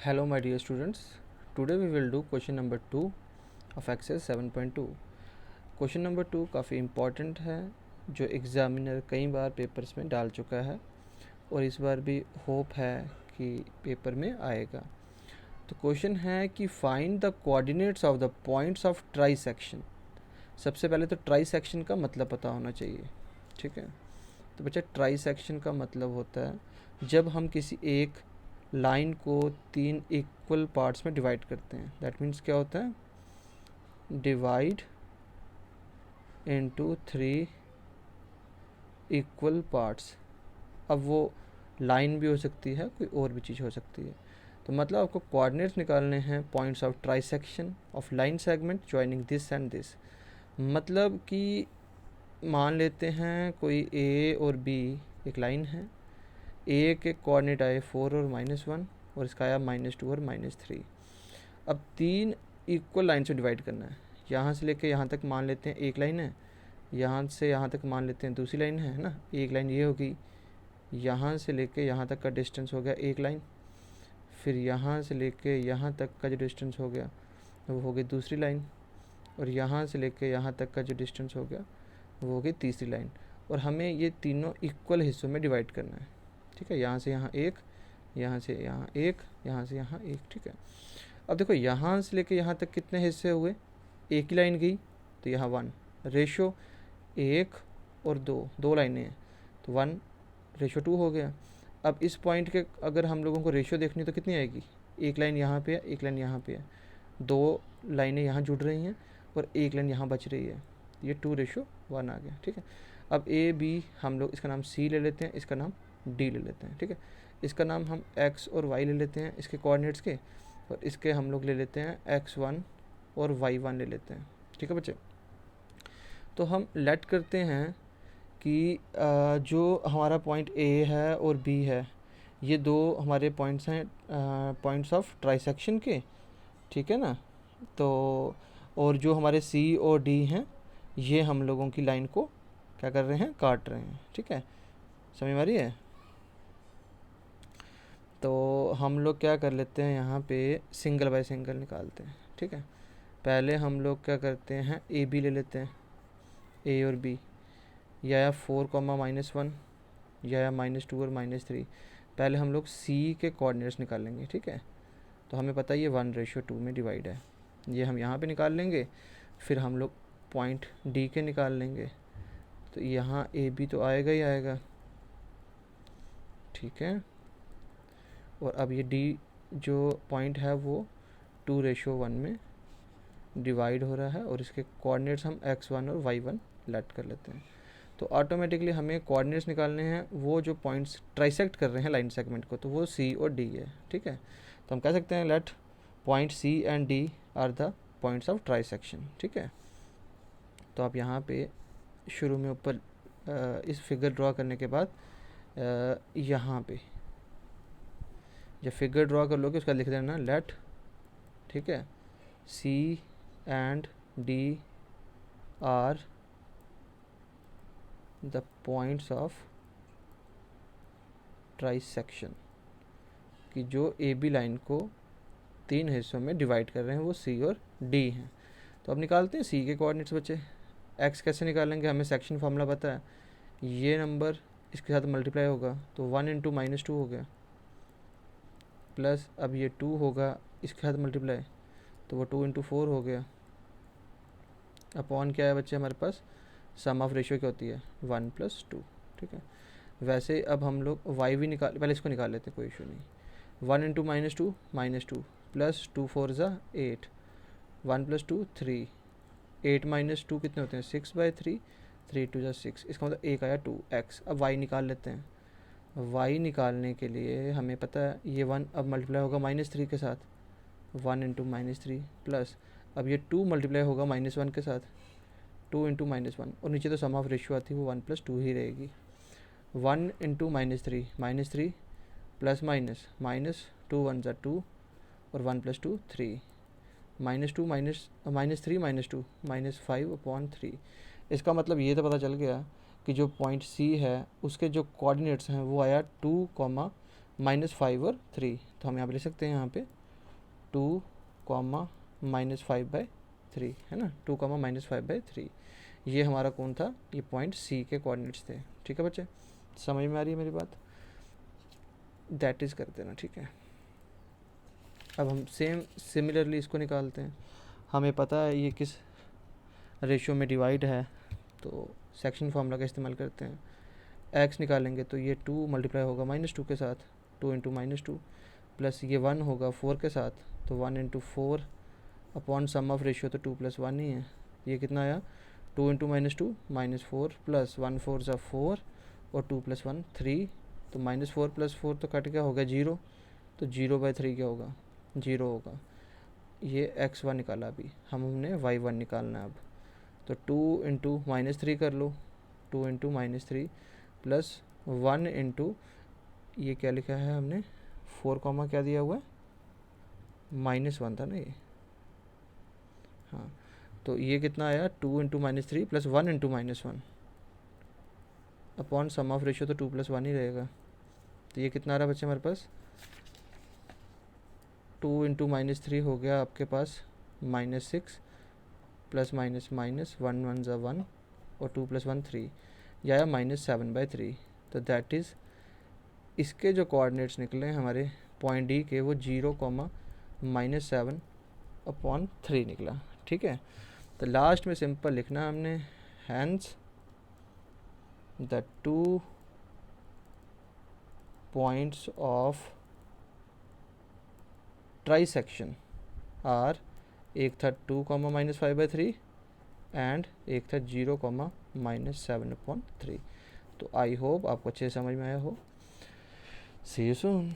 Hello my dear students, today we will do question number 2 of exercise 7.2. Question number 2 काफ़ी important है, जो examiner कई बार papers में डाल चुका है और इस बार भी होप है कि पेपर में आएगा। तो क्वेश्चन है कि find the coordinates of the points of try section. सबसे पहले तो ट्राई सेक्शन का मतलब पता होना चाहिए, ठीक है। तो बच्चा ट्राई सेक्शन का मतलब होता है जब हम किसी एक लाइन को 3 इक्वल पार्ट्स में डिवाइड करते हैं। दैट मीन्स क्या होता है, डिवाइड इनटू 3 इक्वल पार्ट्स। अब वो लाइन भी हो सकती है, कोई और भी चीज़ हो सकती है। तो मतलब आपको कोऑर्डिनेट्स निकालने हैं points of try section of line segment joining this and this. मतलब कि मान लेते हैं कोई ए और बी एक लाइन है, ए के कोऑर्डिनेट आए 4 और -1 और इसका आया -2 और -3। अब 3 इक्वल लाइन से डिवाइड करना है। यहाँ से लेके यहाँ तक मान लेते हैं एक लाइन है, यहाँ से यहाँ तक मान लेते हैं दूसरी लाइन है ना। एक लाइन ये होगी, यहाँ से लेके यहाँ तक का डिस्टेंस हो गया एक लाइन, फिर यहाँ से लेके यहाँ तक का जो डिस्टेंस हो गया वो हो गई दूसरी लाइन, और यहाँ से लेके यहाँ तक का जो डिस्टेंस हो गया वो हो गई तीसरी लाइन। और हमें ये तीनों इक्वल हिस्सों में डिवाइड करना है, ठीक है। यहाँ से यहाँ एक, यहाँ से यहाँ एक, यहाँ से यहाँ एक, ठीक है। अब देखो यहाँ से लेके यहाँ तक कितने हिस्से हुए, एक ही लाइन गई तो यहाँ 1 रेशो 1 और 2, 2 लाइनें हैं तो 1 रेशो 2 हो गया। अब इस पॉइंट के अगर हम लोगों को रेशो देखनी तो कितनी आएगी, एक लाइन यहाँ पे है, एक लाइन यहाँ पे है, 2 लाइनें यहाँ जुड़ रही हैं और एक लाइन यहाँ बच रही है, ये 2:1 आ गया, ठीक है। अब ए बी हम लोग इसका नाम सी ले लेते हैं, इसका नाम डी ले लेते हैं, ठीक है। इसका नाम हम एक्स और वाई ले लेते हैं इसके कोऑर्डिनेट्स के, और इसके हम लोग ले लेते हैं x1 और y1 ले लेते हैं, ठीक है बच्चे। तो हम लेट करते हैं कि जो हमारा पॉइंट ए है और बी है, ये दो हमारे पॉइंट्स हैं, पॉइंट्स ऑफ ट्राइसेक्शन के, ठीक है ना। तो और जो हमारे सी और डी हैं, ये हम लोगों की लाइन को क्या कर रहे हैं, काट रहे हैं, ठीक है। समझ में आ रही है। तो हम लोग क्या कर लेते हैं, यहाँ पे सिंगल बाय सिंगल निकालते हैं, ठीक है। पहले हम लोग क्या करते हैं, ए बी ले लेते हैं, ए और बी, या 4, -1 या -2 और -3। पहले हम लोग सी के कोऑर्डिनेट्स निकालेंगे, ठीक है। तो हमें पता है ये 1:2 में डिवाइड है, ये हम यहाँ पे निकाल लेंगे। फिर हम लोग पॉइंट डी के निकाल लेंगे, तो यहाँ ए बी तो आएगा ही आएगा, ठीक है। और अब ये डी जो पॉइंट है वो 2:1 में डिवाइड हो रहा है, और इसके कोऑर्डिनेट्स हम x1 और y1 लेट कर लेते हैं। तो ऑटोमेटिकली हमें कोऑर्डिनेट्स निकालने हैं वो जो पॉइंट्स ट्राइसेक्ट कर रहे हैं लाइन सेगमेंट को, तो वो सी और डी है, ठीक है। तो हम कह सकते हैं let point C and D are the points of trisection, ठीक है। तो आप यहाँ पे शुरू में ऊपर इस फिगर ड्रॉ करने के बाद यहाँ पे जब फिगर ड्रॉ कर लोगे उसका लिख देना लेट, ठीक है, C and D are the points of trisection, कि जो ए बी लाइन को 3 हिस्सों में डिवाइड कर रहे हैं वो सी और डी हैं। तो अब निकालते हैं सी के कोऑर्डिनेट्स बच्चे। एक्स कैसे निकालेंगे, हमें सेक्शन फार्मूला पता है, ये नंबर इसके साथ मल्टीप्लाई होगा तो 1 × -2 हो गया, प्लस अब ये 2 होगा इसके साथ मल्टीप्लाई तो वो 2 × 4 हो गया, अपॉन क्या है बच्चे हमारे पास, सम ऑफ रेशियो क्या होती है 1 + 2, ठीक है। वैसे अब हम लोग y भी निकाल, पहले इसको निकाल लेते हैं, कोई इशू नहीं। 1 × -2 प्लस 2 4 ज़ा 8, 1 + 2 3, 8 - 2 कितने होते हैं 6/3, 3 2 ज़ा 6, इसका मतलब एक आया 2x। अब y निकाल लेते हैं। y निकालने के लिए हमें पता है ये 1 अब मल्टीप्लाई होगा -3 के साथ, 1 × -3 प्लस अब ये 2 मल्टीप्लाई होगा -1 के साथ, 2 × -1, और नीचे तो सम ऑफ रेशियो आती है वो 1 + 2 ही रहेगी। 1 × -3 प्लस माइनस, -2 1 ज़ा 2 और 1 + 2 3, -2 -3 -2 -5/3। इसका मतलब ये तो पता चल गया कि जो पॉइंट सी है उसके जो कोऑर्डिनेट्स हैं वो आया 2, -5 और 3, तो हम यहाँ पे लिख सकते हैं यहाँ पे 2, -5/3 है ना, 2, -5/3। ये हमारा कौन था, ये पॉइंट सी के कोऑर्डिनेट्स थे। ठीक है बच्चे, समझ में आ रही है मेरी बात, दैट इज़ कर देना। ठीक है, अब हम सिमिलरली इसको निकालते हैं। हमें पता है ये किस रेशियो में डिवाइड है, तो सेक्शन फार्मूला का इस्तेमाल करते हैं। एक्स निकालेंगे तो ये 2 मल्टीप्लाई होगा -2 के साथ, 2 × -2, प्लस ये 1 होगा 4 के साथ, तो 1 × 4 अपॉन सम ऑफ रेशियो, तो 2 + 1 ही है। ये कितना आया, 2 × -2 -4 प्लस 1 4 = 4 और 2 + 1 3, तो -4 + 4 तो कट गया, हो गया 0, तो 0/3 क्या होगा, 0 होगा। ये x1 निकाला, अभी हमने y1 निकालना है अब, तो 2 × -3 कर लो, 2 × -3 प्लस 1 × ये क्या लिखा है हमने, 4 कॉमा क्या दिया हुआ है, -1 था ना ये, हाँ, तो ये कितना आया, 2 × -3 plus 1 × -1 upon sum of ratio, तो 2 + 1 ही रहेगा। तो ये कितना आ रहा है बच्चे हमारे पास, 2 × -3 हो गया आपके पास -6 प्लस माइनस माइनस 1 1 ज़ा 1 और 2 + 1 3, यह आया -7/3। तो दैट इज़ इसके जो कोऑर्डिनेट्स निकले हमारे पॉइंट डी के, वो 0, -7/3 निकला। ठीक है, तो लास्ट में सिंपल लिखना हमने, hence the 2 points of trisection are, एक था 2, -5/3 एंड एक था 0, -7/3। तो आई होप आपको अच्छे समझ में आया हो। सी यू सून।